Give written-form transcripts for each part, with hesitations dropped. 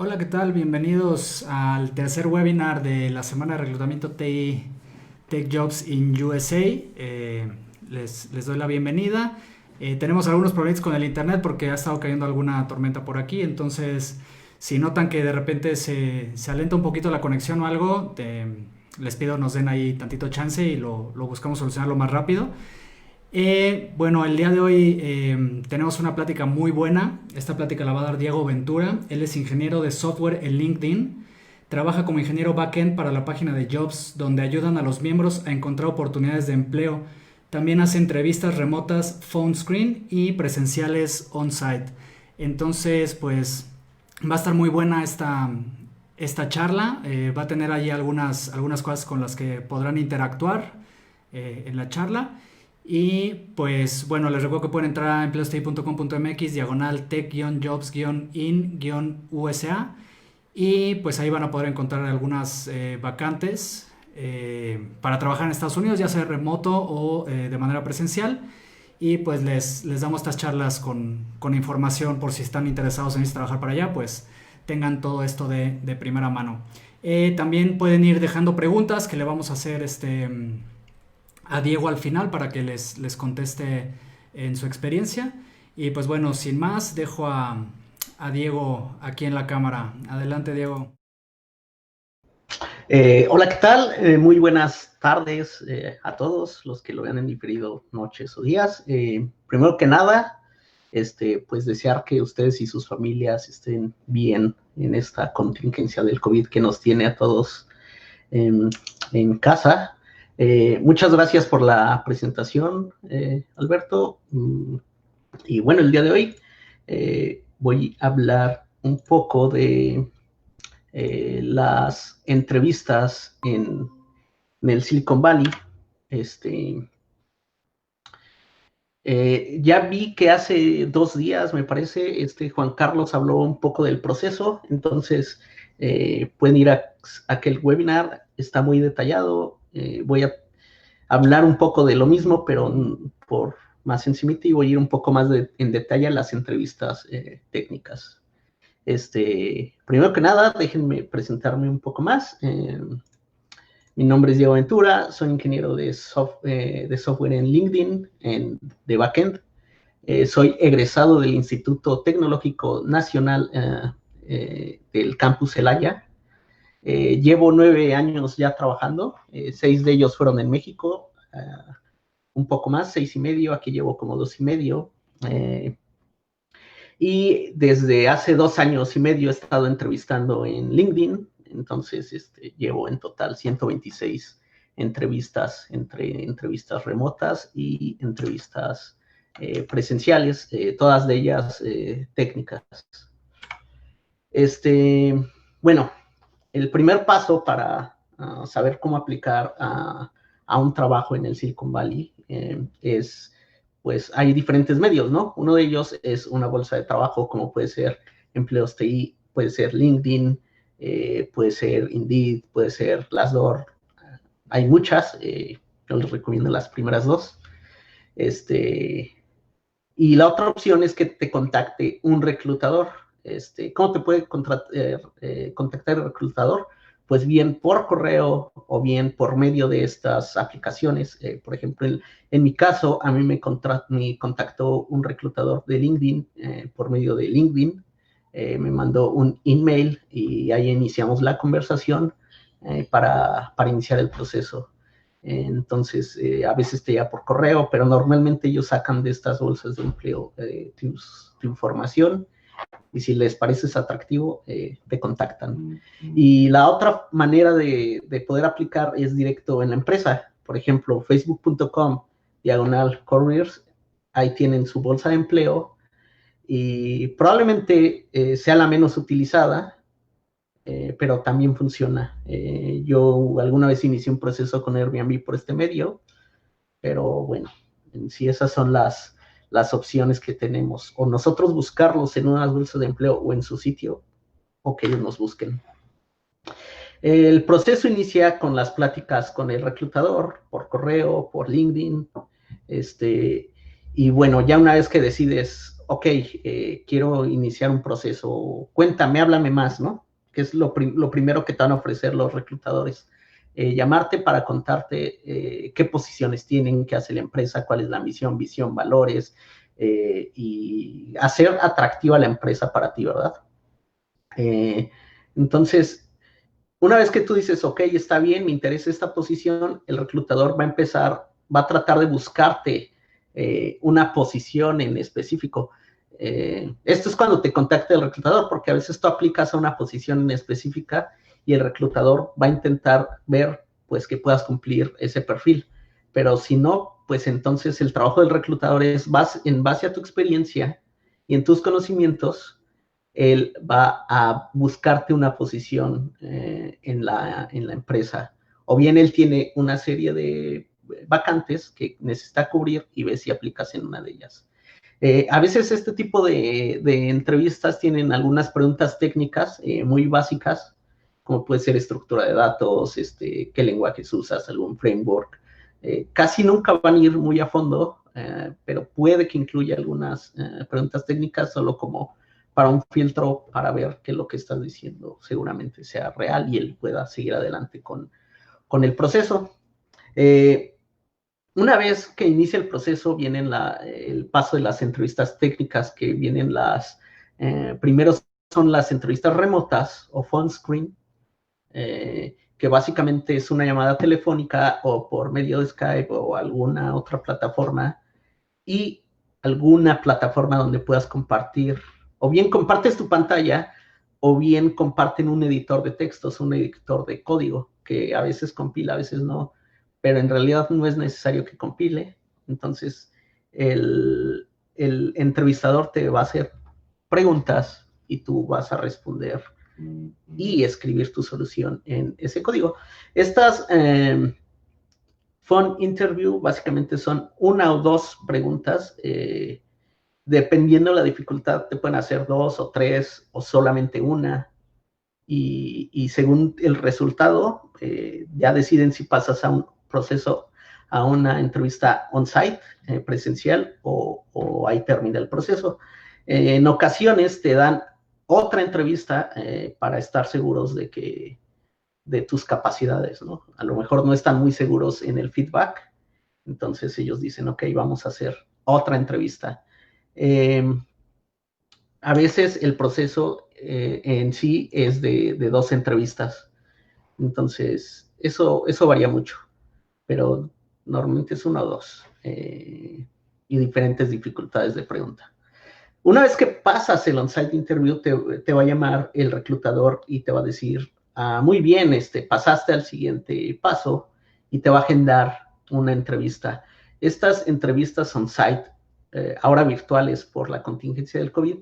Hola, ¿qué tal? Bienvenidos al tercer webinar de la semana de reclutamiento TI Tech Jobs in USA. Les doy la bienvenida. Tenemos algunos problemas con el internet porque ha estado cayendo alguna tormenta por aquí, entonces si notan que de repente se alenta un poquito la conexión o algo, les pido nos den ahí tantito chance y lo buscamos solucionarlo más rápido. Bueno, el día de hoy tenemos una plática muy buena. Esta plática la va a dar Diego Ventura. Él es ingeniero de software en LinkedIn. Trabaja como ingeniero backend para la página de Jobs, donde ayudan a los miembros a encontrar oportunidades de empleo. También hace entrevistas remotas phone screen y presenciales on-site. Entonces, pues va a estar muy buena esta charla. Va a tener allí algunas cosas con las que podrán interactuar en la charla. Y pues bueno, les recuerdo que pueden entrar a empleostay.com.mx diagonal tech-jobs-in-usa y pues ahí van a poder encontrar algunas vacantes para trabajar en Estados Unidos, ya sea remoto o de manera presencial. Y pues les damos estas charlas con información por si están interesados en irse a trabajar para allá, pues tengan todo esto de primera mano. También pueden ir dejando preguntas que le vamos a hacer a Diego al final para que les conteste en su experiencia. Y pues bueno, sin más, dejo a Diego aquí en la cámara. Adelante, Diego. Hola, ¿qué tal? Muy buenas tardes a todos los que lo vean en diferido, noches o días. Primero que nada, pues desear que ustedes y sus familias estén bien en esta contingencia del COVID que nos tiene a todos en, en casa. Muchas gracias por la presentación, Alberto. Y bueno, el día de hoy voy a hablar un poco de las entrevistas en el Silicon Valley. Este, ya vi que hace 2 días, me parece, Juan Carlos habló un poco del proceso, entonces pueden ir a aquel webinar, está muy detallado. Voy a hablar un poco de lo mismo, pero por más encimita, y voy a ir un poco más en detalle a las entrevistas técnicas. Primero que nada, déjenme presentarme un poco más. Mi nombre es Diego Ventura, soy ingeniero de software en LinkedIn, de backend. Soy egresado del Instituto Tecnológico Nacional del Campus Celaya. Llevo 9 años ya trabajando, 6 de ellos fueron en México, un poco más, 6 y medio, aquí llevo como 2 y medio. Y desde hace 2 años y medio he estado entrevistando en LinkedIn, entonces llevo en total 126 entrevistas, entre entrevistas remotas y entrevistas presenciales, todas de ellas técnicas. Bueno, el primer paso para saber cómo aplicar a un trabajo en el Silicon Valley es, pues hay diferentes medios, ¿no? Uno de ellos es una bolsa de trabajo, como puede ser Empleos TI, puede ser LinkedIn, puede ser Indeed, puede ser Glassdoor. Hay muchas, yo les recomiendo las primeras dos. Y la otra opción es que te contacte un reclutador. ¿Cómo te puede contactar el reclutador? Pues bien por correo o bien por medio de estas aplicaciones. Por ejemplo, en mi caso, a mí me contactó un reclutador de LinkedIn por medio de LinkedIn. Me mandó un email y ahí iniciamos la conversación para iniciar el proceso. Entonces, a veces te llega por correo, pero normalmente ellos sacan de estas bolsas de empleo tu información, y si les pareces atractivo, te contactan. Y la otra manera de poder aplicar es directo en la empresa. Por ejemplo, facebook.com/careers, ahí tienen su bolsa de empleo y probablemente sea la menos utilizada, pero también funciona. Yo alguna vez inicié un proceso con Airbnb por este medio, pero bueno, en sí esas son las opciones que tenemos. O nosotros buscarlos en unas bolsas de empleo o en su sitio, o que ellos nos busquen. El proceso inicia con las pláticas con el reclutador, por correo, por LinkedIn. Y bueno, ya una vez que decides ok, quiero iniciar un proceso, cuéntame, háblame más, ¿no? Que es lo primero que te van a ofrecer los reclutadores. Llamarte para contarte qué posiciones tienen, qué hace la empresa, cuál es la misión, visión, valores, y hacer atractiva la empresa para ti, ¿verdad? Entonces, una vez que tú dices, ok, está bien, me interesa esta posición, el reclutador va a tratar de buscarte una posición en específico. Esto es cuando te contacta el reclutador, porque a veces tú aplicas a una posición en específica y el reclutador va a intentar ver, pues, que puedas cumplir ese perfil. Pero si no, pues entonces el trabajo del reclutador es en base a tu experiencia y en tus conocimientos, él va a buscarte una posición en la empresa. O bien él tiene una serie de vacantes que necesita cubrir y ve si aplicas en una de ellas. A veces este tipo de entrevistas tienen algunas preguntas técnicas muy básicas, como puede ser estructura de datos, qué lenguajes usas, algún framework. Casi nunca van a ir muy a fondo, pero puede que incluya algunas preguntas técnicas solo como para un filtro para ver que lo que estás diciendo seguramente sea real y él pueda seguir adelante con el proceso. Una vez que inicia el proceso, viene el paso de las entrevistas técnicas, que vienen primero son las entrevistas remotas o phone screen, que básicamente es una llamada telefónica o por medio de Skype o alguna otra plataforma, y alguna plataforma donde puedas compartir, o bien compartes tu pantalla, o bien comparten un editor de textos, un editor de código, que a veces compila, a veces no, pero en realidad no es necesario que compile. Entonces, el entrevistador te va a hacer preguntas y tú vas a responder y escribir tu solución en ese código. Estas phone interview básicamente son una o dos preguntas. Dependiendo de la dificultad, te pueden hacer dos o tres o solamente una. Y según el resultado, ya deciden si pasas a un proceso, a una entrevista on-site, presencial, o ahí termina el proceso. En ocasiones te dan otra entrevista para estar seguros de tus capacidades, ¿no? A lo mejor no están muy seguros en el feedback, entonces ellos dicen, ok, vamos a hacer otra entrevista. A veces el proceso en sí es de dos entrevistas, entonces eso varía mucho, pero normalmente es uno o dos, y diferentes dificultades de pregunta. Una vez que pasas el on-site interview, te va a llamar el reclutador y te va a decir, muy bien, pasaste al siguiente paso, y te va a agendar una entrevista. Estas entrevistas on-site, ahora virtuales por la contingencia del COVID,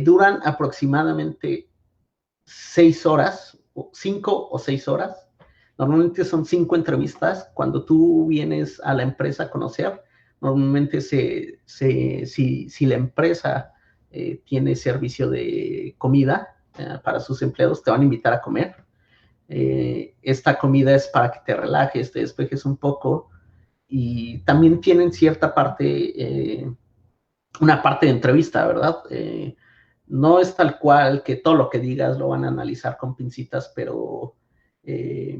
duran aproximadamente 6 horas, 5 o 6 horas. Normalmente son 5 entrevistas. Cuando tú vienes a la empresa a conocer, normalmente si la empresa tiene servicio de comida para sus empleados, te van a invitar a comer. Esta comida es para que te relajes, te despejes un poco, y también tienen cierta parte, una parte de entrevista, ¿verdad? No es tal cual que todo lo que digas lo van a analizar con pincitas, eh,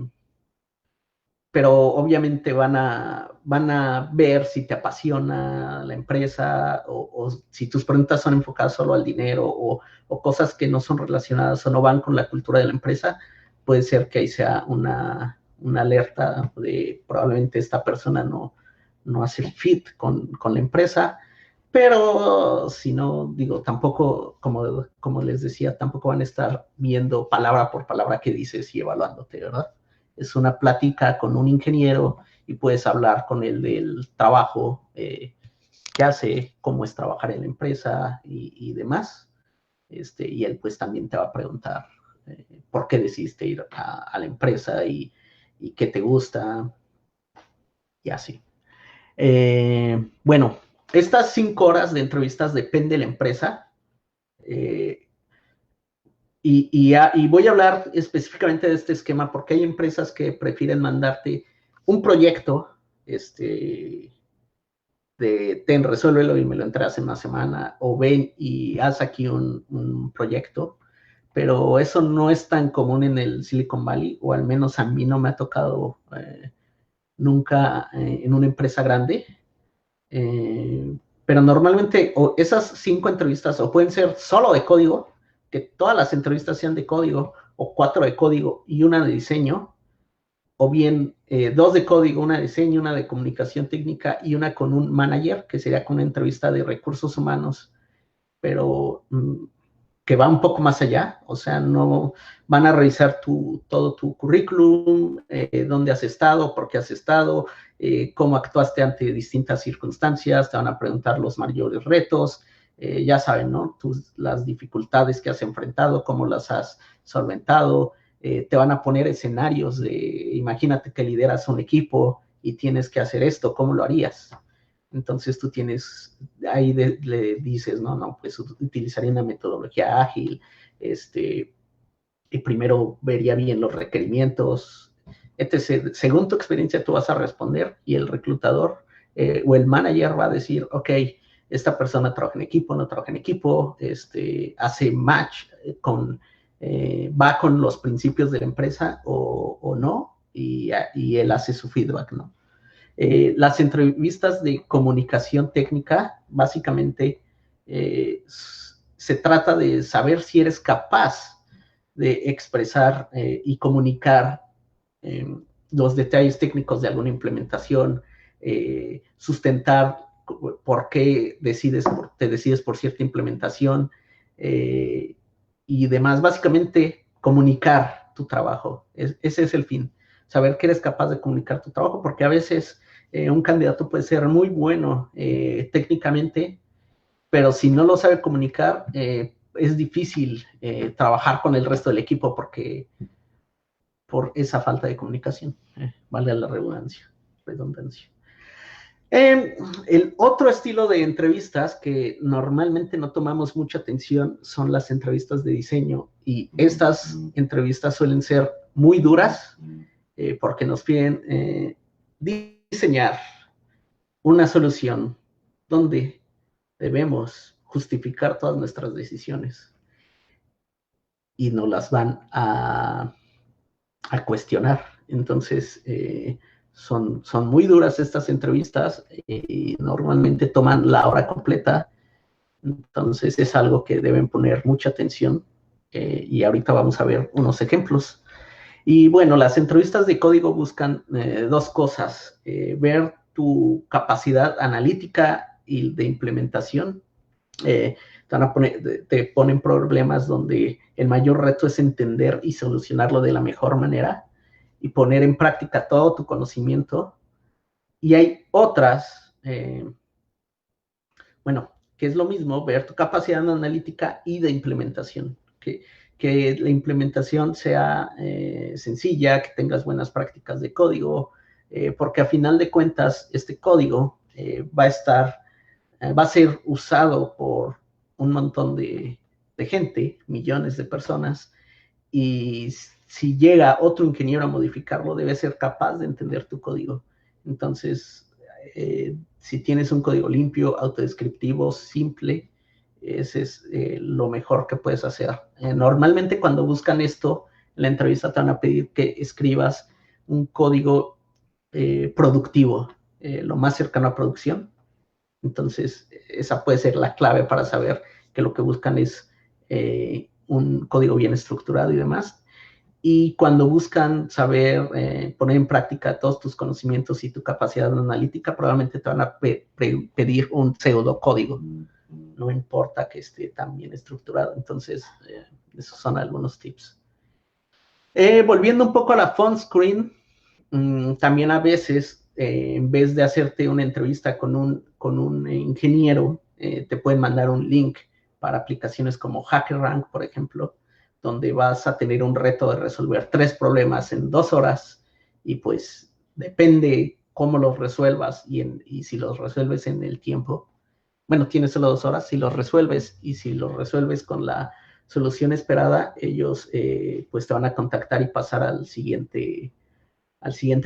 pero obviamente van a ver si te apasiona la empresa, o si tus preguntas son enfocadas solo al dinero, o cosas que no son relacionadas o no van con la cultura de la empresa. Puede ser que ahí sea una alerta de probablemente esta persona no hace fit con la empresa. Pero si no, digo, tampoco, como les decía, tampoco van a estar viendo palabra por palabra qué dices y evaluándote, ¿verdad? Es una plática con un ingeniero y puedes hablar con él del trabajo que hace, cómo es trabajar en la empresa y demás. Y él pues también te va a preguntar por qué decidiste ir a la empresa y qué te gusta y así. Bueno, estas 5 horas de entrevistas depende de la empresa. Eh, y voy a hablar específicamente de este esquema porque hay empresas que prefieren mandarte un proyecto, ten, resuélvelo y me lo entregas en una semana, o ven y haz aquí un proyecto, pero eso no es tan común en el Silicon Valley, o al menos a mí no me ha tocado nunca en una empresa grande. Pero normalmente esas 5 entrevistas o pueden ser solo de código, que todas las entrevistas sean de código, o 4 de código y una de diseño, o bien 2 de código, una de diseño, una de comunicación técnica y una con un manager, que sería con una entrevista de recursos humanos, pero que va un poco más allá. O sea, no van a revisar todo tu currículum, dónde has estado, por qué has estado, cómo actuaste ante distintas circunstancias, te van a preguntar los mayores retos, ya saben, ¿no? Las dificultades que has enfrentado, cómo las has solventado, te van a poner escenarios de, imagínate que lideras un equipo y tienes que hacer esto, ¿cómo lo harías? Entonces tú tienes, ahí le dices, no, pues utilizaría una metodología ágil, y primero vería bien los requerimientos, etc. Según tu experiencia tú vas a responder y el reclutador o el manager va a decir, ok, esta persona trabaja en equipo, no trabaja en equipo, hace match va con los principios de la empresa o no, y él hace su feedback, ¿no? Las entrevistas de comunicación técnica, básicamente, se trata de saber si eres capaz de expresar y comunicar eh, los detalles técnicos de alguna implementación, sustentar por qué te decides por cierta implementación, y demás. Básicamente, comunicar tu trabajo. Ese es el fin. Saber que eres capaz de comunicar tu trabajo, porque a veces un candidato puede ser muy bueno técnicamente, pero si no lo sabe comunicar, es difícil trabajar con el resto del equipo por esa falta de comunicación. Vale la redundancia. El otro estilo de entrevistas que normalmente no tomamos mucha atención son las entrevistas de diseño, y estas entrevistas suelen ser muy duras porque nos piden diseñar una solución donde debemos justificar todas nuestras decisiones y nos las van a cuestionar. Entonces, son muy duras estas entrevistas y normalmente toman la hora completa. Entonces, es algo que deben poner mucha atención y ahorita vamos a ver unos ejemplos. Y bueno, las entrevistas de código buscan 2 cosas: ver tu capacidad analítica y de implementación. Te ponen problemas donde el mayor reto es entender y solucionarlo de la mejor manera y poner en práctica todo tu conocimiento. Y hay otras, bueno, que es lo mismo, ver tu capacidad analítica y de implementación, que la implementación sea sencilla, que tengas buenas prácticas de código, porque a final de cuentas este código va a ser usado por un montón de gente, millones de personas, y si llega otro ingeniero a modificarlo, debe ser capaz de entender tu código. Entonces, si tienes un código limpio, autodescriptivo, simple, ese es lo mejor que puedes hacer. Normalmente cuando buscan esto, en la entrevista te van a pedir que escribas un código productivo, lo más cercano a producción. Entonces, esa puede ser la clave para saber que lo que buscan es un código bien estructurado y demás. Y cuando buscan saber poner en práctica todos tus conocimientos y tu capacidad analítica, probablemente te van a pedir un pseudocódigo. No importa que esté tan bien estructurado. Entonces, esos son algunos tips. Volviendo un poco a la phone screen, también a veces, en vez de hacerte una entrevista con un ingeniero, te pueden mandar un link para aplicaciones como HackerRank, por ejemplo, donde vas a tener un reto de resolver 3 problemas en 2 horas, y pues depende cómo los resuelvas y si los resuelves en el tiempo. Bueno, tienes solo 2 horas, si los resuelves, y si los resuelves con la solución esperada, ellos pues te van a contactar y pasar al siguiente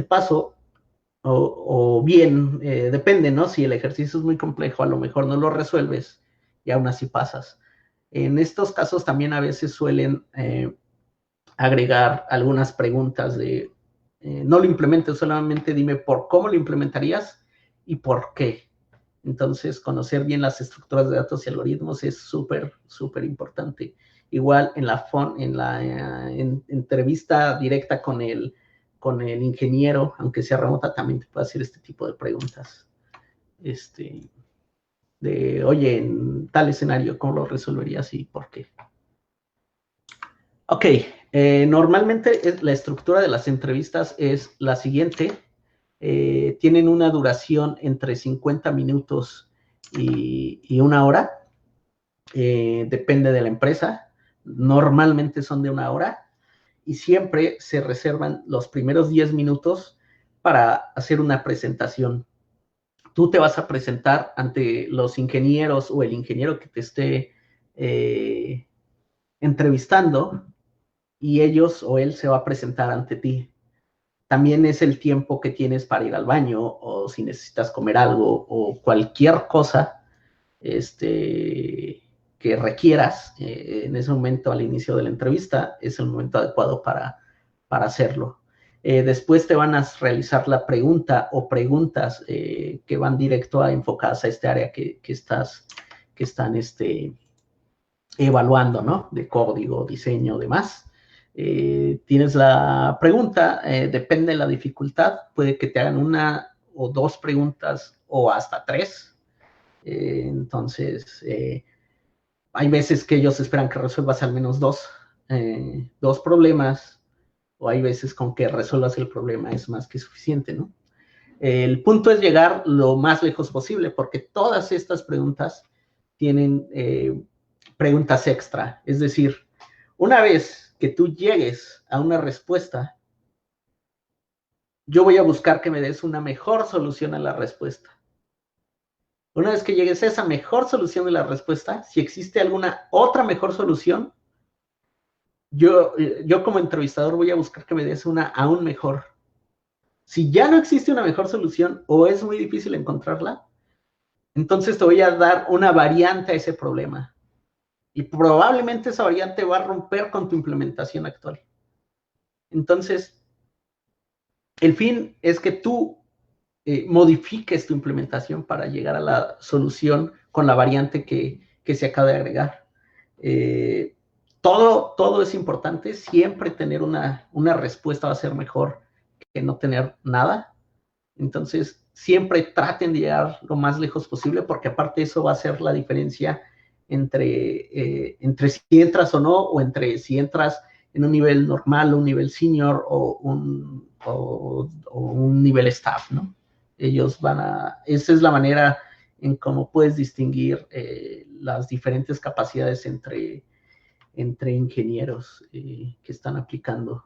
paso. o bien, depende, ¿no? Si el ejercicio es muy complejo, a lo mejor no lo resuelves y aún así pasas. En estos casos también a veces suelen agregar algunas preguntas de, no lo implementes, solamente dime por cómo lo implementarías y por qué. Entonces, conocer bien las estructuras de datos y algoritmos es súper, súper importante. Igual en la entrevista directa con el ingeniero, aunque sea remota, también te puede hacer este tipo de preguntas. Oye, en tal escenario, ¿cómo lo resolverías y por qué? Ok, normalmente la estructura de las entrevistas es la siguiente. Tienen una duración entre 50 minutos y una hora. Depende de la empresa. Normalmente son de una hora y siempre se reservan los primeros 10 minutos para hacer una presentación. Tú te vas a presentar ante los ingenieros o el ingeniero que te esté entrevistando y ellos o él se va a presentar ante ti. También es el tiempo que tienes para ir al baño o si necesitas comer algo o cualquier cosa que requieras en ese momento al inicio de la entrevista, es el momento adecuado para hacerlo. Después te van a realizar la pregunta o preguntas que van directo a enfocadas a este área que están evaluando, ¿no? De código, diseño, demás. Tienes la pregunta, depende de la dificultad, puede que te hagan una o dos preguntas o hasta tres. Entonces, hay veces que ellos esperan que resuelvas al menos dos problemas, o hay veces con que resuelvas el problema es más que suficiente, ¿no? El punto es llegar lo más lejos posible, porque todas estas preguntas tienen preguntas extra. Es decir, una vez que tú llegues a una respuesta, yo voy a buscar que me des una mejor solución a la respuesta. Una vez que llegues a esa mejor solución de la respuesta, si existe alguna otra mejor solución, yo como entrevistador voy a buscar que me des una aún mejor. Si ya no existe una mejor solución o es muy difícil encontrarla, entonces te voy a dar una variante a ese problema. Y probablemente esa variante va a romper con tu implementación actual. Entonces, el fin es que tú modifiques tu implementación para llegar a la solución con la variante que se acaba de agregar. Todo es importante, siempre tener una respuesta va a ser mejor que no tener nada. Entonces, siempre traten de llegar lo más lejos posible, porque aparte eso va a ser la diferencia entre si entras o no, o entre si entras en un nivel normal, un nivel senior o un nivel staff, ¿no? Esa es la manera en cómo puedes distinguir las diferentes capacidades entre ingenieros que están aplicando.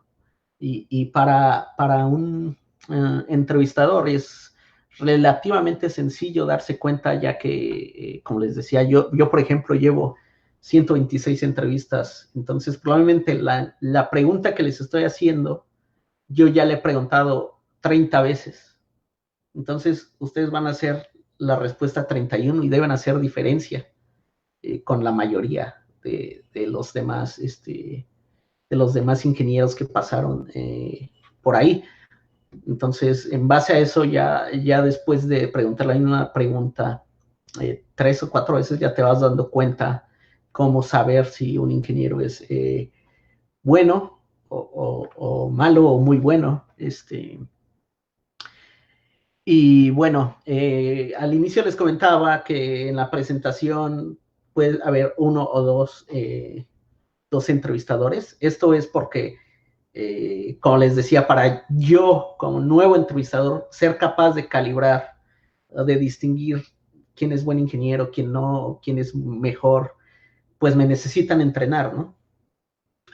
Y para un entrevistador es relativamente sencillo darse cuenta, ya que, como les decía, yo por ejemplo, llevo 126 entrevistas, entonces probablemente la pregunta que les estoy haciendo, yo ya le he preguntado 30 veces. Entonces, ustedes van a hacer la respuesta 31 y deben hacer diferencia con la mayoría de los demás ingenieros que pasaron por ahí. Entonces, en base a eso, ya después de preguntar la misma pregunta 3 o 4 veces, ya te vas dando cuenta cómo saber si un ingeniero es bueno o malo o muy bueno. Y bueno, al inicio les comentaba que en la presentación puede haber uno o dos entrevistadores. Esto es porque como les decía, para yo como nuevo entrevistador ser capaz de calibrar, de distinguir quién es buen ingeniero, quién no, quién es mejor, pues me necesitan entrenar, ¿no?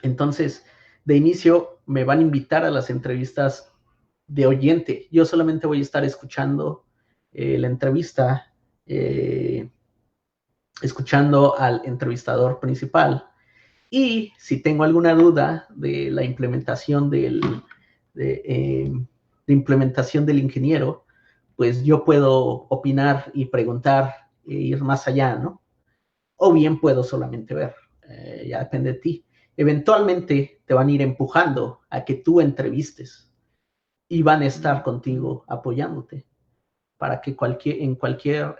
Entonces, de inicio me van a invitar a las entrevistas de oyente. Yo solamente voy a estar escuchando la entrevista, escuchando al entrevistador principal. Y si tengo alguna duda de la implementación de implementación del ingeniero, pues yo puedo opinar y preguntar e ir más allá, ¿no? O bien puedo solamente ver, ya depende de ti. Eventualmente te van a ir empujando a que tú entrevistes y van a estar contigo apoyándote para que en cualquier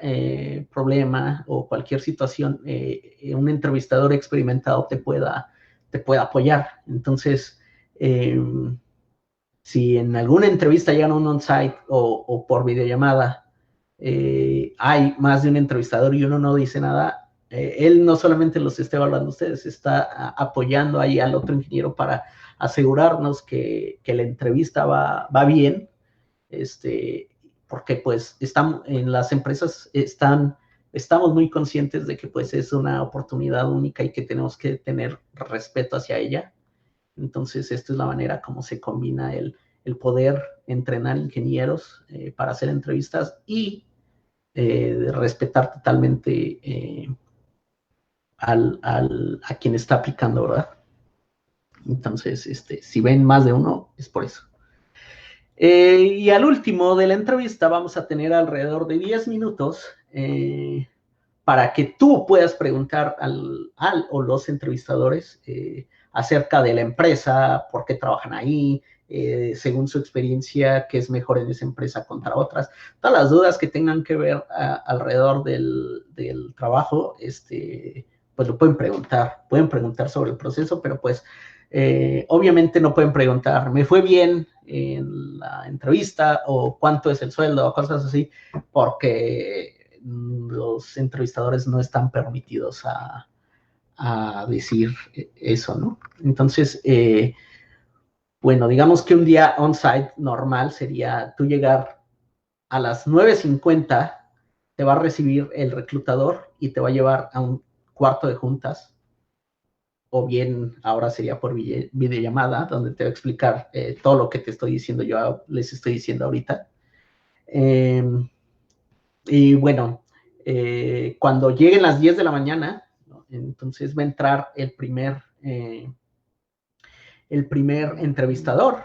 problema o cualquier situación un entrevistador experimentado te pueda apoyar. Entonces, si en alguna entrevista llegan a un on-site o por videollamada hay más de un entrevistador y uno no dice nada, él no solamente los está evaluando a ustedes, está apoyando ahí al otro ingeniero para asegurarnos que la entrevista va bien, porque pues en las empresas estamos muy conscientes de que pues es una oportunidad única y que tenemos que tener respeto hacia ella. Entonces, esta es la manera como se combina poder entrenar ingenieros para hacer entrevistas y respetar totalmente a quien está aplicando, ¿verdad? Entonces, si ven más de uno, es por eso. Y al último de la entrevista vamos a tener alrededor de 10 minutos para que tú puedas preguntar al o los entrevistadores acerca de la empresa, por qué trabajan ahí, según su experiencia, qué es mejor en esa empresa contra otras. Todas las dudas que tengan que ver alrededor del trabajo, pues lo pueden preguntar sobre el proceso, pero pues obviamente no pueden preguntar, ¿me fue bien en la entrevista? O ¿cuánto es el sueldo? O cosas así, porque los entrevistadores no están permitidos a decir eso, ¿no? Entonces, bueno, digamos que un día on-site normal sería tú llegar a las 9:50, te va a recibir el reclutador y te va a llevar a un cuarto de juntas, o bien ahora sería por videollamada, donde te va a explicar todo lo que te estoy diciendo yo, les estoy diciendo ahorita. Y bueno, cuando lleguen las 10 de la mañana, ¿no? Entonces va a entrar el primer entrevistador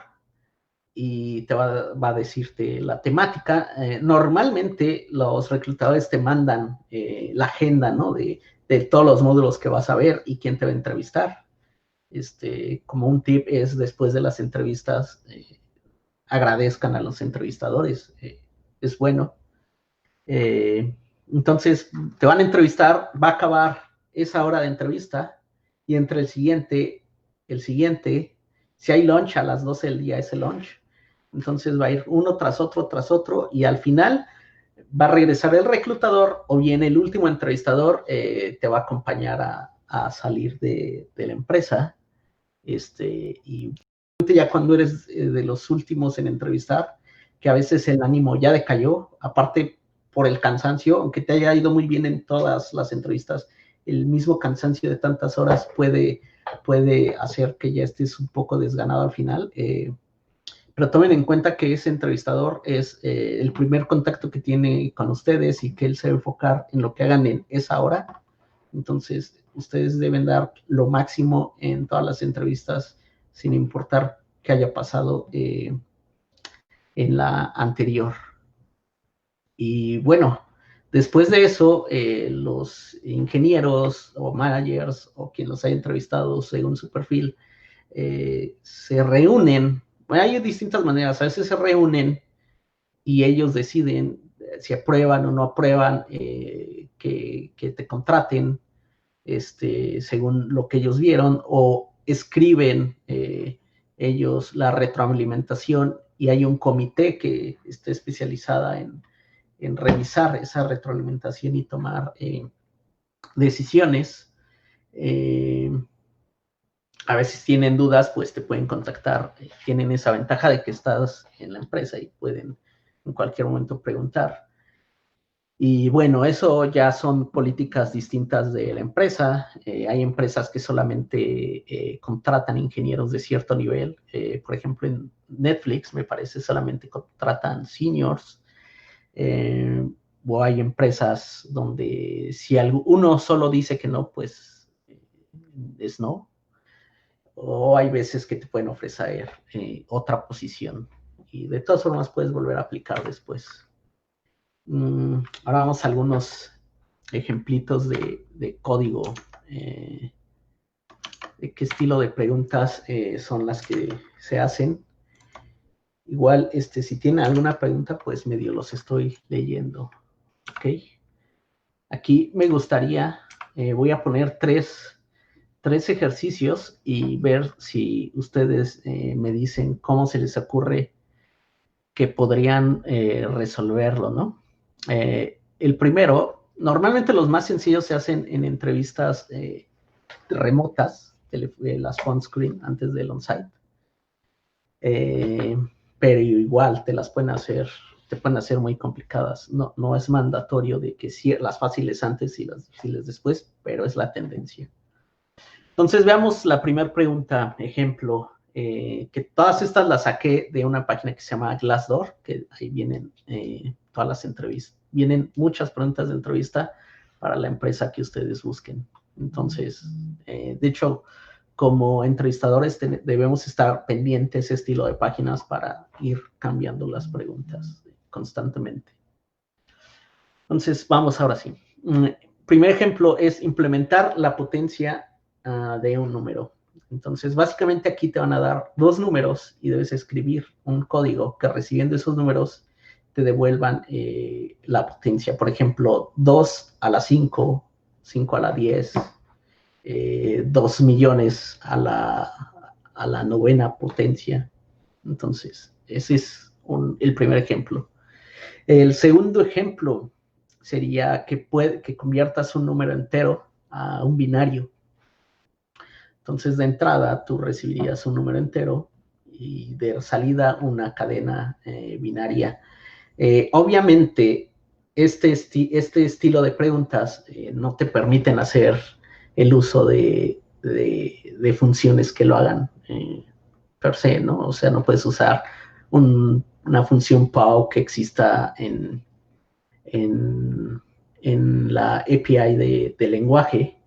y te va a decirte la temática. Normalmente los reclutadores te mandan la agenda, ¿no? De todos los módulos que vas a ver y quién te va a entrevistar. Como un tip es, después de las entrevistas, agradezcan a los entrevistadores. Es bueno. Entonces, te van a entrevistar, va a acabar esa hora de entrevista y entre el siguiente, si hay lunch a las 12 del día, ese lunch. Entonces va a ir uno tras otro y al final va a regresar el reclutador o bien el último entrevistador te va a acompañar a salir de la empresa. Y ya cuando eres de los últimos en entrevistar, que a veces el ánimo ya decayó, aparte por el cansancio, aunque te haya ido muy bien en todas las entrevistas, el mismo cansancio de tantas horas puede hacer que ya estés un poco desganado al final. Pero tomen en cuenta que ese entrevistador es el primer contacto que tiene con ustedes y que él se va a enfocar en lo que hagan en esa hora. Entonces, ustedes deben dar lo máximo en todas las entrevistas, sin importar qué haya pasado en la anterior. Y bueno, después de eso, los ingenieros o managers o quien los haya entrevistado según su perfil, se reúnen. Bueno, hay distintas maneras. A veces se reúnen y ellos deciden si aprueban o no aprueban que te contraten según lo que ellos vieron, o escriben ellos la retroalimentación y hay un comité que está especializada en revisar esa retroalimentación y tomar decisiones. A veces tienen dudas, pues te pueden contactar, tienen esa ventaja de que estás en la empresa y pueden en cualquier momento preguntar. Y bueno, eso ya son políticas distintas de la empresa. Hay empresas que solamente contratan ingenieros de cierto nivel. Por ejemplo, en Netflix, me parece, solamente contratan seniors. O hay empresas donde si uno solo dice que no, pues es no. O hay veces que te pueden ofrecer otra posición. y de todas formas puedes volver a aplicar después. Ahora vamos a algunos ejemplitos de código. De qué estilo de preguntas son las que se hacen. Igual, si tienen alguna pregunta, pues medio los estoy leyendo. Ok. Aquí me gustaría, voy a poner tres ejercicios y ver si ustedes me dicen cómo se les ocurre que podrían resolverlo, ¿no? El primero, normalmente los más sencillos se hacen en entrevistas remotas, las phone screen antes del on-site. Pero igual te pueden hacer muy complicadas. No es mandatorio de que las fáciles antes y las difíciles después, pero es la tendencia. Entonces veamos la primera pregunta, ejemplo, que todas estas las saqué de una página que se llama Glassdoor, que ahí vienen todas las entrevistas, vienen muchas preguntas de entrevista para la empresa que ustedes busquen. Entonces, de hecho, como entrevistadores debemos estar pendientes de ese estilo de páginas para ir cambiando las preguntas constantemente. Entonces, vamos ahora sí. Primer ejemplo es implementar la potencia de un número. Entonces, básicamente aquí te van a dar dos números y debes escribir un código que recibiendo esos números te devuelvan la potencia. Por ejemplo, 2 a la 5, 5 a la 10, 2 millones a la novena potencia. Entonces, ese es el primer ejemplo. El segundo ejemplo sería que conviertas un número entero a un binario. Entonces, de entrada, tú recibirías un número entero y de salida una cadena binaria. Obviamente, este estilo de preguntas no te permiten hacer el uso de funciones que lo hagan per se, ¿no? O sea, no puedes usar una función POW que exista en la API de lenguaje,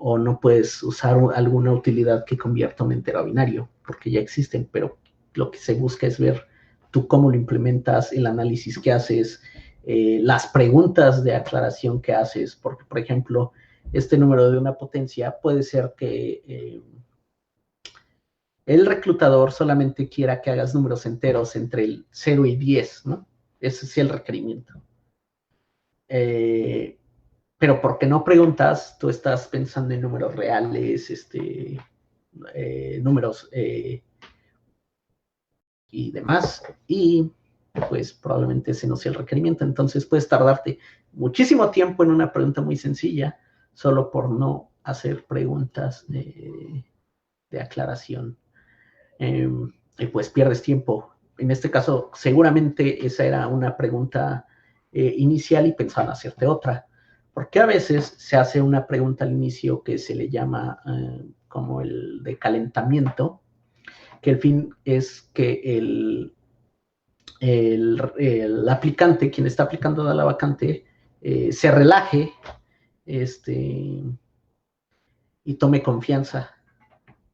o no puedes usar alguna utilidad que convierta un entero a binario, porque ya existen, pero lo que se busca es ver tú cómo lo implementas, el análisis que haces, las preguntas de aclaración que haces, porque, por ejemplo, este número de una potencia puede ser que el reclutador solamente quiera que hagas números enteros entre el 0 y 10, ¿no? Ese es el requerimiento. Pero porque no preguntas, tú estás pensando en números reales, números y demás, y pues probablemente ese no sea el requerimiento. Entonces puedes tardarte muchísimo tiempo en una pregunta muy sencilla solo por no hacer preguntas de aclaración. Y pues pierdes tiempo. En este caso, seguramente esa era una pregunta inicial y pensaban hacerte otra. Porque a veces se hace una pregunta al inicio que se le llama como el de calentamiento, que el fin es que el aplicante, quien está aplicando a la vacante, se relaje y tome confianza.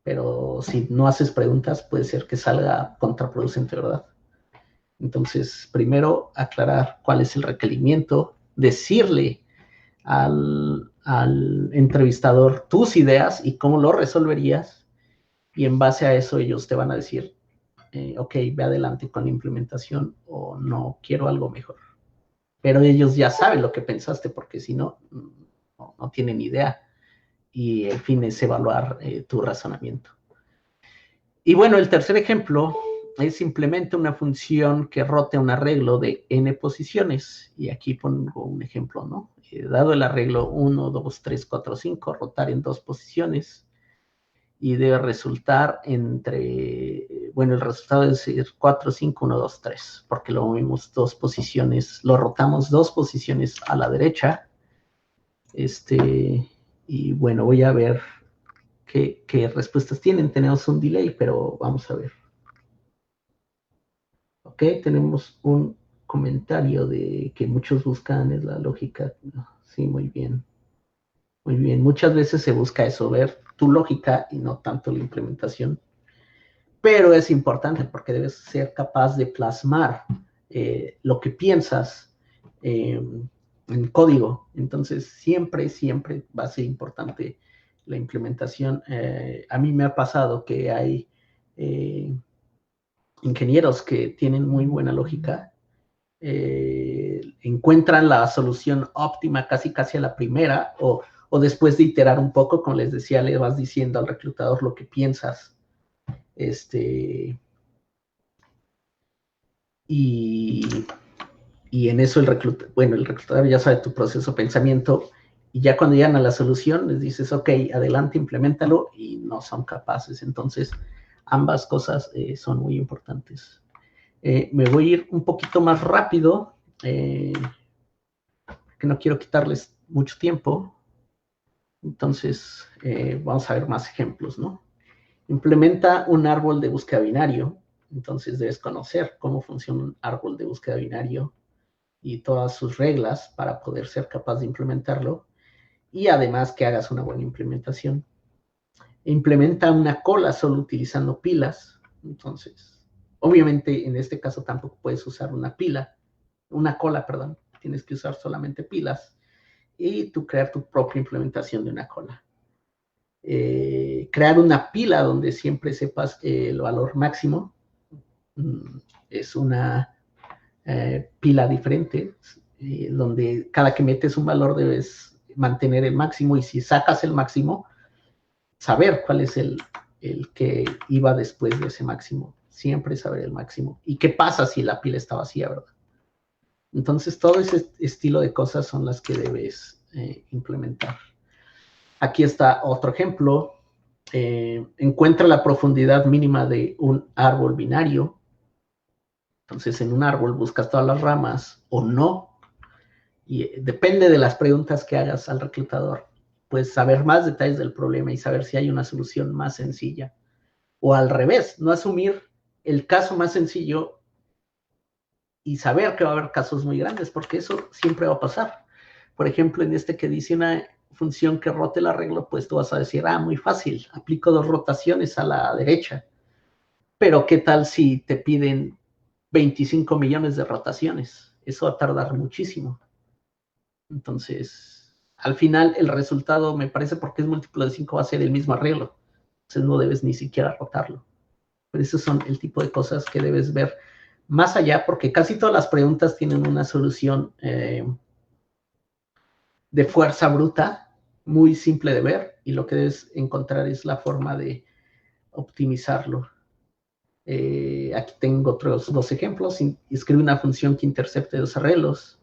Pero si no haces preguntas, puede ser que salga contraproducente, ¿verdad? Entonces, primero aclarar cuál es el requerimiento, decirle al entrevistador tus ideas y cómo lo resolverías, y en base a eso ellos te van a decir, ok, ve adelante con la implementación o no, quiero algo mejor. Pero ellos ya saben lo que pensaste, porque si no, no tienen idea. Y el fin es evaluar tu razonamiento. Y bueno, el tercer ejemplo es simplemente una función que rote un arreglo de n posiciones. Y aquí pongo un ejemplo, ¿no? Dado el arreglo 1, 2, 3, 4, 5, rotar en 2 posiciones. Y debe resultar entre, bueno, el resultado debe ser 4, 5, 1, 2, 3. Porque lo movimos 2 posiciones, lo rotamos 2 posiciones a la derecha. Y bueno, voy a ver qué respuestas tienen. Tenemos un delay, pero vamos a ver. Ok, tenemos un comentario de que muchos buscan es la lógica. Sí, muy bien. Muy bien. Muchas veces se busca eso, ver tu lógica y no tanto la implementación. pero es importante porque debes ser capaz de plasmar lo que piensas en código. Entonces, siempre va a ser importante la implementación. A mí me ha pasado que hay ingenieros que tienen muy buena lógica, encuentran la solución óptima casi a la primera, o después de iterar un poco, como les decía, le vas diciendo al reclutador lo que piensas. Y en eso el reclutador ya sabe tu proceso de pensamiento, y ya cuando llegan a la solución les dices, ok, adelante, implementalo, y no son capaces. Entonces, ambas cosas son muy importantes. Me voy a ir un poquito más rápido, que no quiero quitarles mucho tiempo. Entonces, vamos a ver más ejemplos, ¿no? Implementa un árbol de búsqueda binario. Entonces, debes conocer cómo funciona un árbol de búsqueda binario y todas sus reglas para poder ser capaz de implementarlo, y además que hagas una buena implementación. Implementa una cola solo utilizando pilas. Entonces, obviamente en este caso tampoco puedes usar una cola, perdón, tienes que usar solamente pilas, y tú crear tu propia implementación de una cola. Crear una pila donde siempre sepas el valor máximo. Es una pila diferente, donde cada que metes un valor debes mantener el máximo, y si sacas el máximo, saber cuál es el que iba después de ese máximo. Siempre saber el máximo. ¿Y qué pasa si la pila está vacía, verdad? Entonces, todo ese estilo de cosas son las que debes implementar. Aquí está otro ejemplo. Encuentra la profundidad mínima de un árbol binario. Entonces, en un árbol buscas todas las ramas o no, y depende de las preguntas que hagas al reclutador, pues saber más detalles del problema y saber si hay una solución más sencilla. O al revés, no asumir el caso más sencillo y saber que va a haber casos muy grandes, porque eso siempre va a pasar. Por ejemplo, en este que dice una función que rote el arreglo, pues tú vas a decir, muy fácil, aplico 2 rotaciones a la derecha. Pero ¿qué tal si te piden 25 millones de rotaciones? Eso va a tardar muchísimo. Entonces, al final el resultado, me parece, porque es múltiplo de 5, va a ser el mismo arreglo. Entonces no debes ni siquiera rotarlo. Pero esos son el tipo de cosas que debes ver más allá, porque casi todas las preguntas tienen una solución de fuerza bruta, muy simple de ver, y lo que debes encontrar es la forma de optimizarlo. Aquí tengo otros 2 ejemplos. Escribe una función que intercepte 2 arreglos.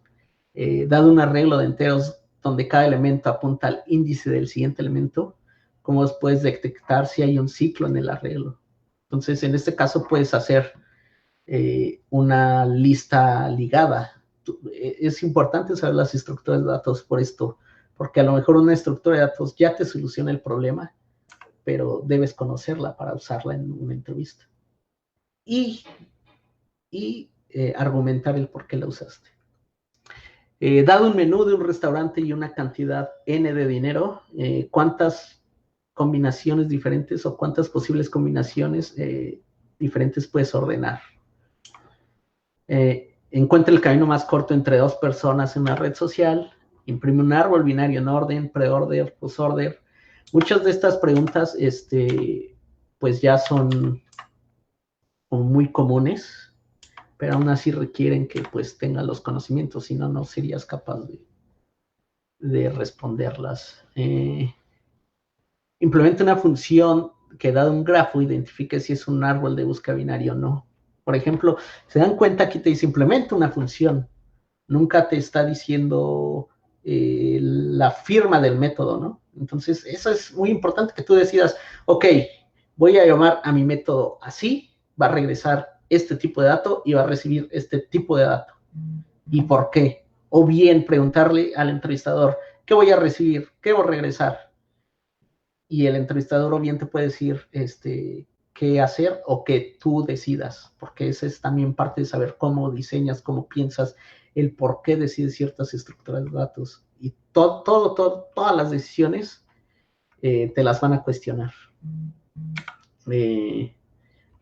Dado un arreglo de enteros donde cada elemento apunta al índice del siguiente elemento, ¿cómo puedes detectar si hay un ciclo en el arreglo? Entonces, en este caso puedes hacer una lista ligada. Es importante saber las estructuras de datos por esto, porque a lo mejor una estructura de datos ya te soluciona el problema, pero debes conocerla para usarla en una entrevista. Y argumentar el por qué la usaste. Dado un menú de un restaurante y una cantidad N de dinero, ¿cuántas combinaciones diferentes o cuántas posibles combinaciones diferentes puedes ordenar? Encuentra el camino más corto entre 2 personas en una red social. Imprime un árbol binario en orden, pre-order, post-order. Muchas de estas preguntas, pues ya son muy comunes, pero aún así requieren que pues tengas los conocimientos, si no, no serías capaz de responderlas. Implementa una función que, dado un grafo, identifique si es un árbol de búsqueda binario o no. Por ejemplo, se dan cuenta, aquí te dice implementa una función, nunca te está diciendo la firma del método, ¿no? Entonces, eso es muy importante, que tú decidas, ok, voy a llamar a mi método así, va a regresar este tipo de dato y va a recibir este tipo de dato. ¿Y por qué? O bien preguntarle al entrevistador, ¿qué voy a recibir? ¿Qué voy a regresar? Y el entrevistador o bien te puede decir qué hacer, o que tú decidas, porque esa es también parte de saber cómo diseñas, cómo piensas, el por qué decides ciertas estructuras de datos. Y todas las decisiones te las van a cuestionar.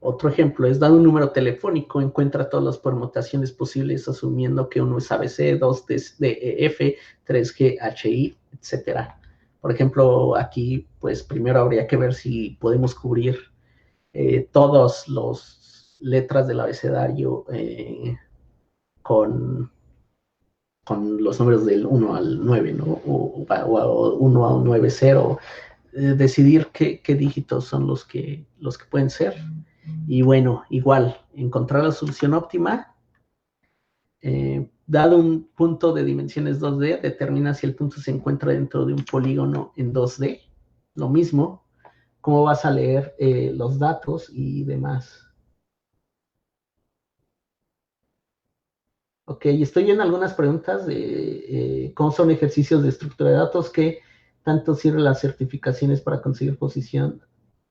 Otro ejemplo es, dado un número telefónico, encuentra todas las permutaciones posibles, asumiendo que uno es ABC, 2 DEF, 3G, HI, etcétera. Por ejemplo, aquí, pues primero habría que ver si podemos cubrir todas las letras del abecedario con los números del 1 al 9, ¿no? O 1 a 9, 0. Decidir qué dígitos son los que pueden ser. Y bueno, igual, encontrar la solución óptima. Dado un punto de dimensiones 2D, determina si el punto se encuentra dentro de un polígono en 2D. Lo mismo, cómo vas a leer los datos y demás. Ok, estoy viendo algunas preguntas de cómo son ejercicios de estructura de datos, qué tanto sirven las certificaciones para conseguir posición.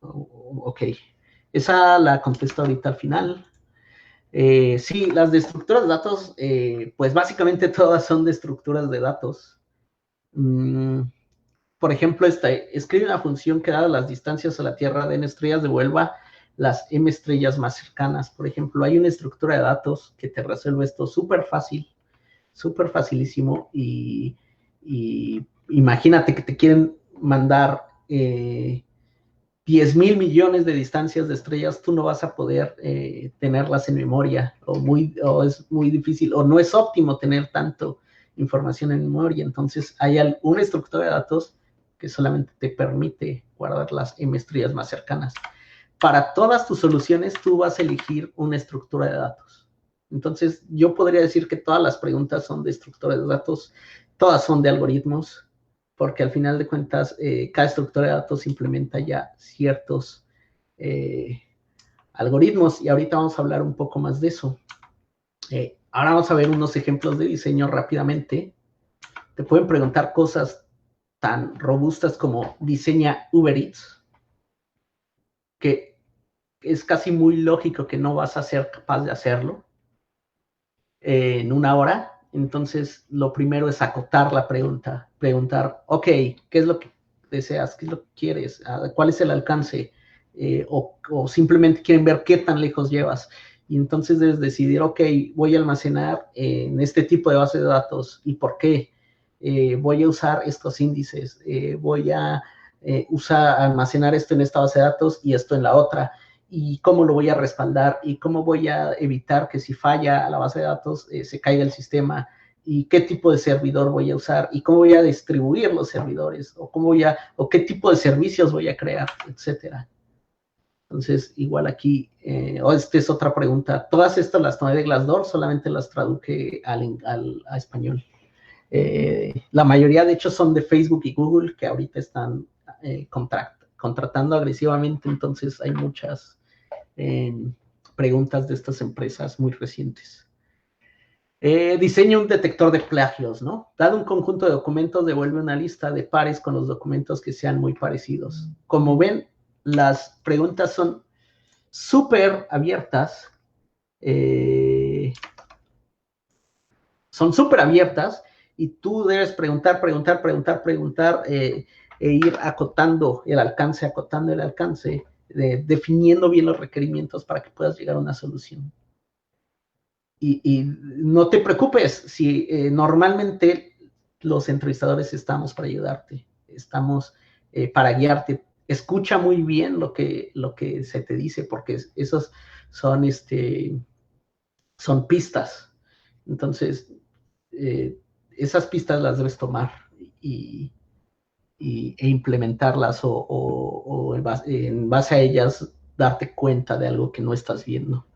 Ok, esa la contesto ahorita al final. Sí, las de estructuras de datos, pues básicamente todas son de estructuras de datos. Por ejemplo, escribe una función que, dadas las distancias a la Tierra de n estrellas, devuelva las m estrellas más cercanas. Por ejemplo, hay una estructura de datos que te resuelve esto súper fácil, súper facilísimo. Y imagínate que te quieren mandar 10,000 millones de distancias de estrellas, tú no vas a poder tenerlas en memoria, o es muy difícil, o no es óptimo tener tanto información en memoria. Entonces hay una estructura de datos que solamente te permite guardar las m estrellas más cercanas. Para todas tus soluciones, tú vas a elegir una estructura de datos. Entonces, yo podría decir que todas las preguntas son de estructura de datos, todas son de algoritmos, porque al final de cuentas, cada estructura de datos implementa ya ciertos algoritmos, y ahorita vamos a hablar un poco más de eso. Ahora vamos a ver unos ejemplos de diseño rápidamente. Te pueden preguntar cosas tan robustas como diseña Uber Eats, que es casi muy lógico que no vas a ser capaz de hacerlo en una hora. Entonces, lo primero es acotar la pregunta, preguntar, ok, ¿qué es lo que deseas? ¿Qué es lo que quieres? ¿Cuál es el alcance? O simplemente quieren ver qué tan lejos llevas. Y entonces debes decidir, ok, voy a almacenar en este tipo de base de datos. ¿Y por qué? Voy a usar estos índices. Voy a almacenar esto en esta base de datos y esto en la otra. Y cómo lo voy a respaldar y cómo voy a evitar que si falla la base de datos se caiga el sistema, y qué tipo de servidor voy a usar y cómo voy a distribuir los servidores, o qué tipo de servicios voy a crear, etcétera. Entonces, igual aquí, esta es otra pregunta. Todas estas las tomé de Glassdoor, solamente las traduje a español. La mayoría, de hecho, son de Facebook y Google, que ahorita están contratando agresivamente. Entonces, hay muchas preguntas de estas empresas muy recientes. Diseña un detector de plagios, ¿no? Dado un conjunto de documentos, devuelve una lista de pares con los documentos que sean muy parecidos. Como ven, las preguntas son súper abiertas. Son súper abiertas, y tú debes preguntar, e ir acotando el alcance, definiendo bien los requerimientos para que puedas llegar a una solución. Y no te preocupes, si normalmente los entrevistadores estamos para ayudarte, estamos para guiarte. Escucha muy bien lo que se te dice, porque esos son pistas. Entonces, esas pistas las debes tomar e implementarlas, o en base a ellas darte cuenta de algo que no estás viendo.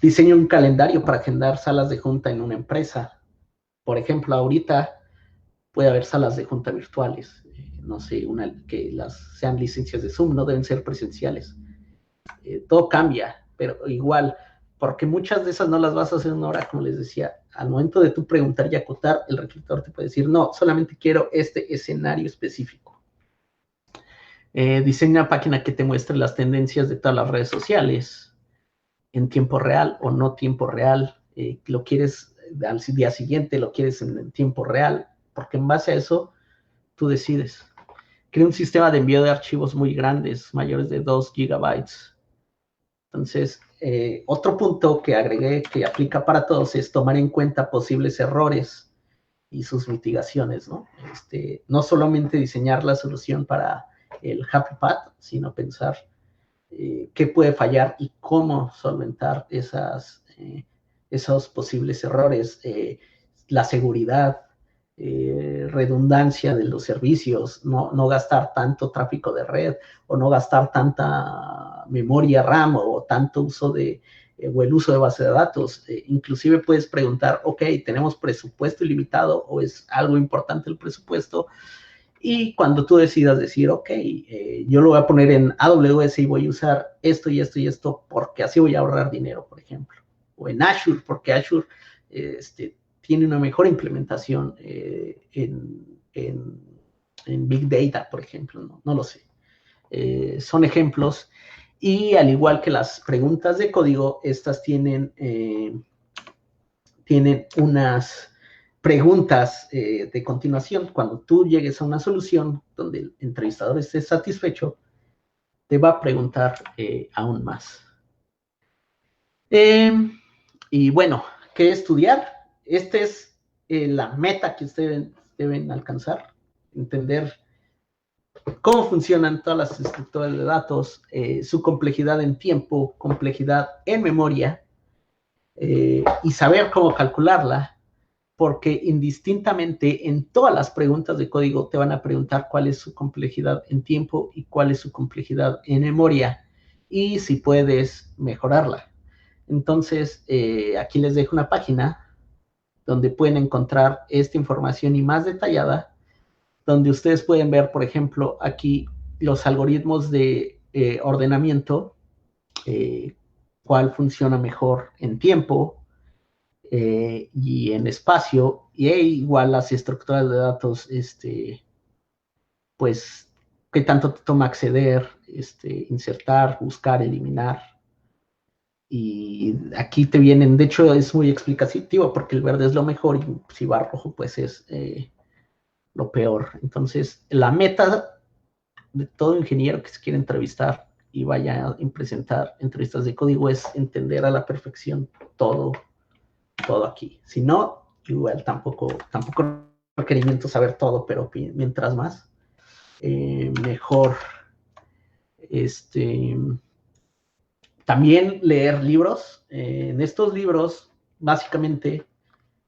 Diseño un calendario para agendar salas de junta en una empresa. Por ejemplo, ahorita puede haber salas de junta virtuales. No sé, que sean licencias de Zoom, no deben ser presenciales. Todo cambia, pero igual, porque muchas de esas no las vas a hacer en una hora, como les decía. Al momento de tú preguntar y acotar, el reclutador te puede decir, no, solamente quiero este escenario específico. Diseña una página que te muestre las tendencias de todas las redes sociales en tiempo real o no tiempo real. Lo quieres al día siguiente, lo quieres en tiempo real, porque en base a eso tú decides. Crea un sistema de envío de archivos muy grandes, mayores de 2 gigabytes. Entonces, otro punto que agregué que aplica para todos es tomar en cuenta posibles errores y sus mitigaciones, ¿no? No solamente diseñar la solución para el Happy Path, sino pensar qué puede fallar y cómo solventar esos posibles errores, la seguridad, redundancia de los servicios, no gastar tanto tráfico de red o no gastar tanta memoria RAM o tanto uso o el uso de base de datos. Inclusive puedes preguntar, ok, ¿tenemos presupuesto ilimitado o es algo importante el presupuesto? Y cuando tú decidas decir, ok, yo lo voy a poner en AWS y voy a usar esto y esto y esto porque así voy a ahorrar dinero, por ejemplo. O en Azure, porque Azure tiene una mejor implementación en Big Data, por ejemplo, no lo sé. Son ejemplos. Y al igual que las preguntas de código, estas tienen unas preguntas de continuación. Cuando tú llegues a una solución donde el entrevistador esté satisfecho, te va a preguntar aún más. Y bueno, ¿qué estudiar? Esta es la meta que ustedes deben alcanzar, entender cómo funcionan todas las estructuras de datos, su complejidad en tiempo, complejidad en memoria, y saber cómo calcularla, porque indistintamente en todas las preguntas de código te van a preguntar cuál es su complejidad en tiempo y cuál es su complejidad en memoria, y si puedes mejorarla. Entonces, aquí les dejo una página donde pueden encontrar esta información y más detallada, donde ustedes pueden ver, por ejemplo, aquí los algoritmos de ordenamiento, cuál funciona mejor en tiempo y en espacio, y igual las estructuras de datos, pues, qué tanto te toma acceder, insertar, buscar, eliminar. Y aquí te vienen, de hecho es muy explicativo porque el verde es lo mejor y si va rojo pues es lo peor. Entonces la meta de todo ingeniero que se quiere entrevistar y vaya a presentar entrevistas de código es entender a la perfección todo aquí. Si no, igual tampoco requerimiento saber todo, pero mientras más, mejor. También leer libros. En estos libros, básicamente,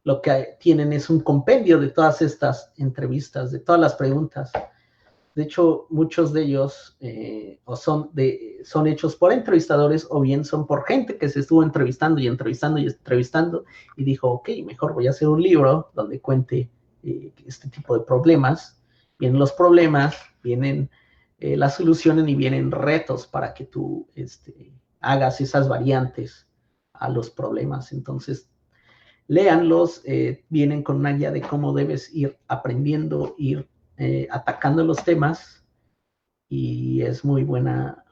lo que tienen es un compendio de todas estas entrevistas, de todas las preguntas. De hecho, muchos de ellos son hechos por entrevistadores o bien son por gente que se estuvo entrevistando y entrevistando y entrevistando y dijo, ok, mejor voy a hacer un libro donde cuente este tipo de problemas. Vienen los problemas, vienen las soluciones y vienen retos para que tú hagas esas variantes a los problemas. Entonces, léanlos, vienen con una guía de cómo debes ir aprendiendo, ir atacando los temas, y es muy buena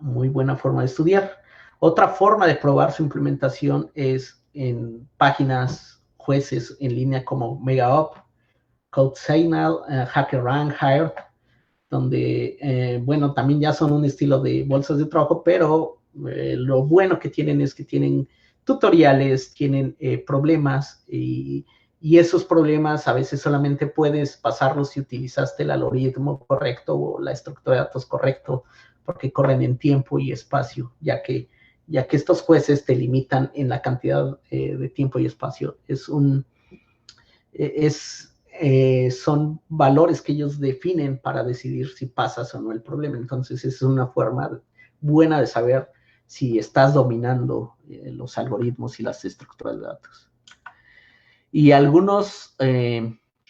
forma de estudiar. Otra forma de probar su implementación es en páginas jueces en línea como MegaUp, CodeSignal, HackerRank, Hired, donde, bueno, también ya son un estilo de bolsas de trabajo, pero lo bueno que tienen es que tienen tutoriales, tienen problemas y esos problemas a veces solamente puedes pasarlos si utilizaste el algoritmo correcto o la estructura de datos correcto, porque corren en tiempo y espacio, ya que estos jueces te limitan en la cantidad de tiempo y espacio. Son valores que ellos definen para decidir si pasas o no el problema. Entonces, es una forma buena de saber si estás dominando los algoritmos y las estructuras de datos. Y algunos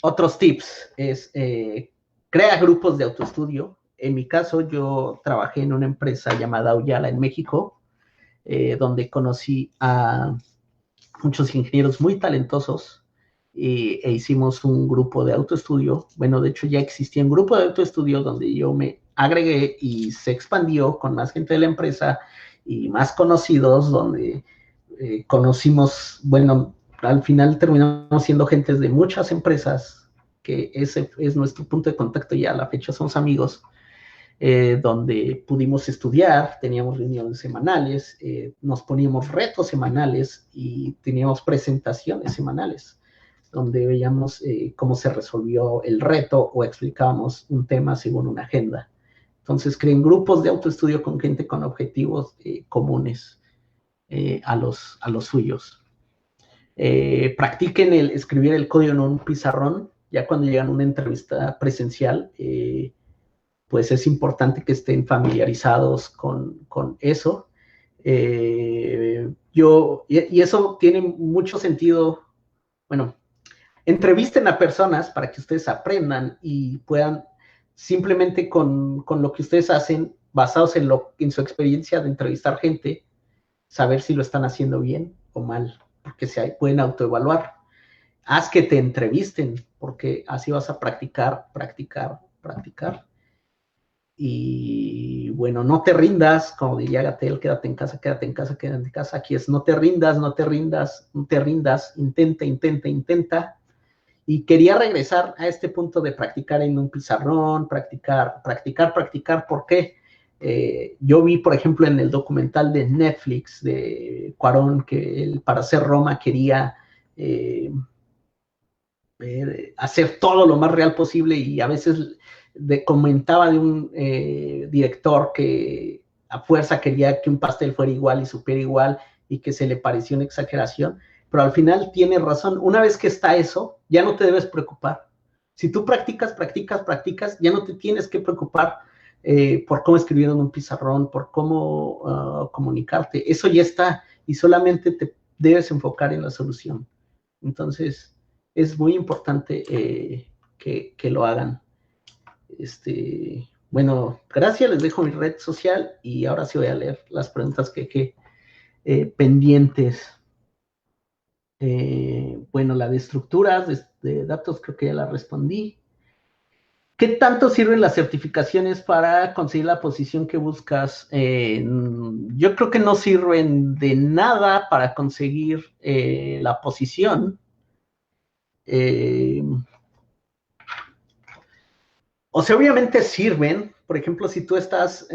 otros tips es crea grupos de autoestudio. En mi caso, yo trabajé en una empresa llamada Auyala en México, donde conocí a muchos ingenieros muy talentosos e hicimos un grupo de autoestudio. Bueno, de hecho ya existía un grupo de autoestudio donde yo me agregué y se expandió con más gente de la empresa y más conocidos, donde conocimos, bueno, al final terminamos siendo gentes de muchas empresas, que ese es nuestro punto de contacto, ya a la fecha somos amigos, donde pudimos estudiar, teníamos reuniones semanales, nos poníamos retos semanales y teníamos presentaciones semanales, donde veíamos cómo se resolvió el reto o explicábamos un tema según una agenda. Entonces, creen grupos de autoestudio con gente con objetivos comunes a los suyos. Practiquen el escribir el código en un pizarrón, ya cuando llegan a una entrevista presencial, pues es importante que estén familiarizados con eso. Y eso tiene mucho sentido. Bueno, entrevisten a personas para que ustedes aprendan y puedan simplemente con lo que ustedes hacen, basados en su experiencia de entrevistar gente, saber si lo están haciendo bien o mal, porque pueden autoevaluar. Haz que te entrevisten, porque así vas a practicar. Y bueno, no te rindas, como diría Gatell, quédate en casa, quédate en casa, quédate en casa. Aquí es no te rindas, no te rindas, no te rindas, intenta. Y quería regresar a este punto de practicar en un pizarrón, practicar. ¿Por qué? Yo vi, por ejemplo, en el documental de Netflix de Cuarón, que él para hacer Roma quería hacer todo lo más real posible y a veces comentaba de un director que a fuerza quería que un pastel fuera igual y supiera igual y que se le pareció una exageración, pero al final tiene razón. Una vez que está eso, ya no te debes preocupar. Si tú practicas, ya no te tienes que preocupar por cómo escribir en un pizarrón, por cómo comunicarte. Eso ya está y solamente te debes enfocar en la solución. Entonces, es muy importante que lo hagan. Bueno, gracias, les dejo mi red social y ahora sí voy a leer las preguntas que pendientes. Bueno, la de estructuras de datos creo que ya la respondí. ¿Qué tanto sirven las certificaciones para conseguir la posición que buscas? Yo creo que no sirven de nada para conseguir la posición. O sea, obviamente sirven. Por ejemplo, si tú estás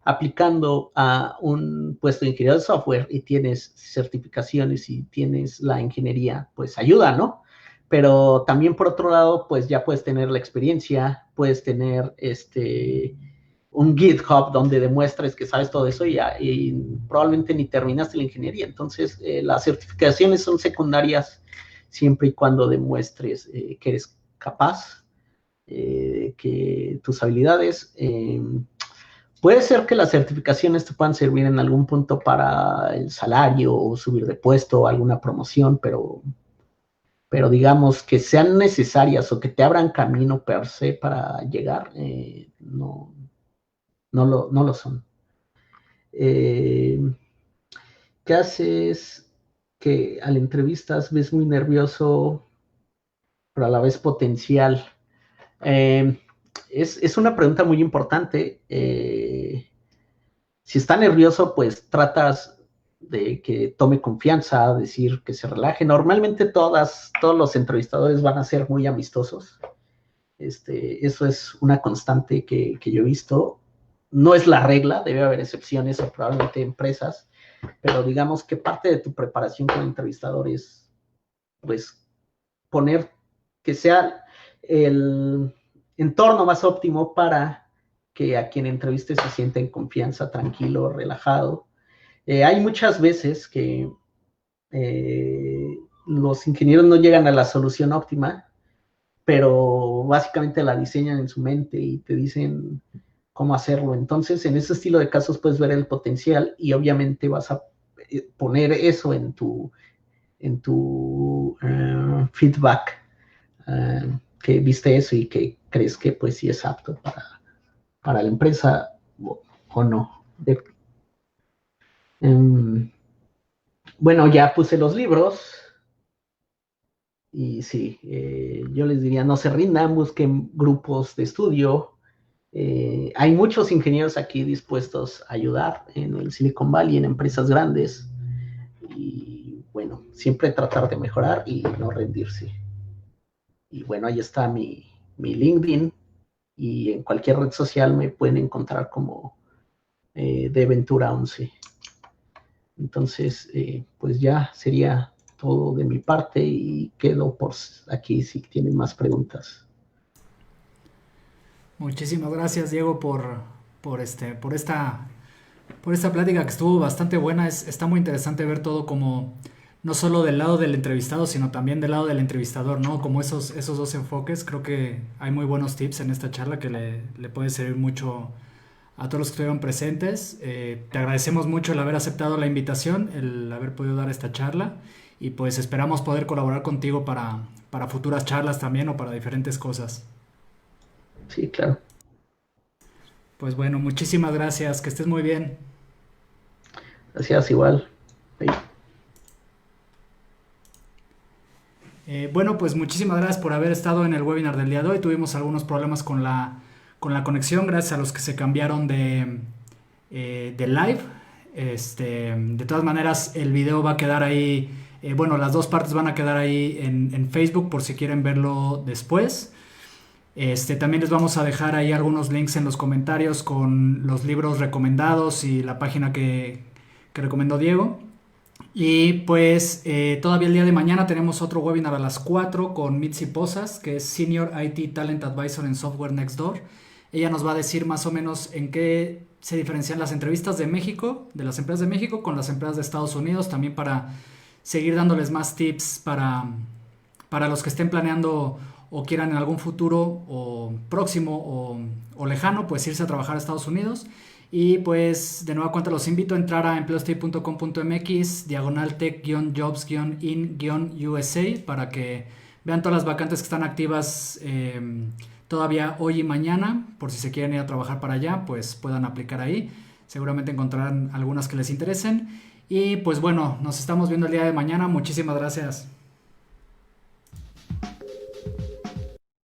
aplicando a un puesto de ingeniería de software y tienes certificaciones y tienes la ingeniería, pues ayuda, ¿no? Pero también por otro lado, pues ya puedes tener la experiencia, puedes tener un GitHub donde demuestres que sabes todo eso y probablemente ni terminaste la ingeniería. Entonces, las certificaciones son secundarias siempre y cuando demuestres que eres capaz, que tus habilidades. Puede ser que las certificaciones te puedan servir en algún punto para el salario o subir de puesto o alguna promoción, pero digamos que sean necesarias o que te abran camino per se para llegar, no lo son. ¿Qué haces que al entrevistas ves muy nervioso, pero a la vez potencial? Es una pregunta muy importante. Si está nervioso, pues tratas de que tome confianza, decir que se relaje. Normalmente todos los entrevistadores van a ser muy amistosos. Eso es una constante que yo he visto. No es la regla, debe haber excepciones o probablemente empresas, pero digamos que parte de tu preparación como entrevistador es, pues, poner que sea el entorno más óptimo para que a quien entreviste se sienta en confianza, tranquilo, relajado. Hay muchas veces que los ingenieros no llegan a la solución óptima, pero básicamente la diseñan en su mente y te dicen cómo hacerlo. Entonces, en ese estilo de casos puedes ver el potencial y obviamente vas a poner eso en tu feedback, que viste eso y que crees que pues sí es apto para la empresa o no. Bueno, ya puse los libros y sí, yo les diría no se rindan, busquen grupos de estudio. Hay muchos ingenieros aquí dispuestos a ayudar en el Silicon Valley, en empresas grandes. Y bueno, siempre tratar de mejorar y no rendirse. Y bueno, ahí está mi LinkedIn. y en cualquier red social me pueden encontrar como de Ventura 11. Entonces, pues ya sería todo de mi parte y quedo por aquí si tienen más preguntas. Muchísimas gracias, Diego, por esta plática que estuvo bastante buena. Está muy interesante ver todo como no solo del lado del entrevistado, sino también del lado del entrevistador, ¿no? Como esos dos enfoques. Creo que hay muy buenos tips en esta charla que le puede servir mucho a todos los que estuvieron presentes. Te agradecemos mucho el haber aceptado la invitación, el haber podido dar esta charla y pues esperamos poder colaborar contigo para futuras charlas también o para diferentes cosas. Sí, claro. Pues bueno, muchísimas gracias, que estés muy bien. Gracias, igual. Bye. Bueno, pues muchísimas gracias por haber estado en el webinar del día de hoy. Tuvimos algunos problemas con la conexión, gracias a los que se cambiaron de live. De todas maneras, el video va a quedar ahí. Bueno, las dos partes van a quedar ahí en Facebook por si quieren verlo después. También les vamos a dejar ahí algunos links en los comentarios con los libros recomendados y la página que recomendó Diego. Y pues todavía el día de mañana tenemos otro webinar a las 4 con Mitzi Posas, que es Senior IT Talent Advisor en Software Next Door. Ella nos va a decir más o menos en qué se diferencian las entrevistas de México, de las empresas de México con las empresas de Estados Unidos, también para seguir dándoles más tips para los que estén planeando o quieran en algún futuro o próximo o lejano, pues irse a trabajar a Estados Unidos. Y pues de nueva cuenta los invito a entrar a empleostate.com.mx /tech-jobs-in-USA para que vean todas las vacantes que están activas todavía hoy y mañana. Por si se quieren ir a trabajar para allá, pues puedan aplicar ahí. Seguramente encontrarán algunas que les interesen. Y pues bueno, nos estamos viendo el día de mañana. Muchísimas gracias.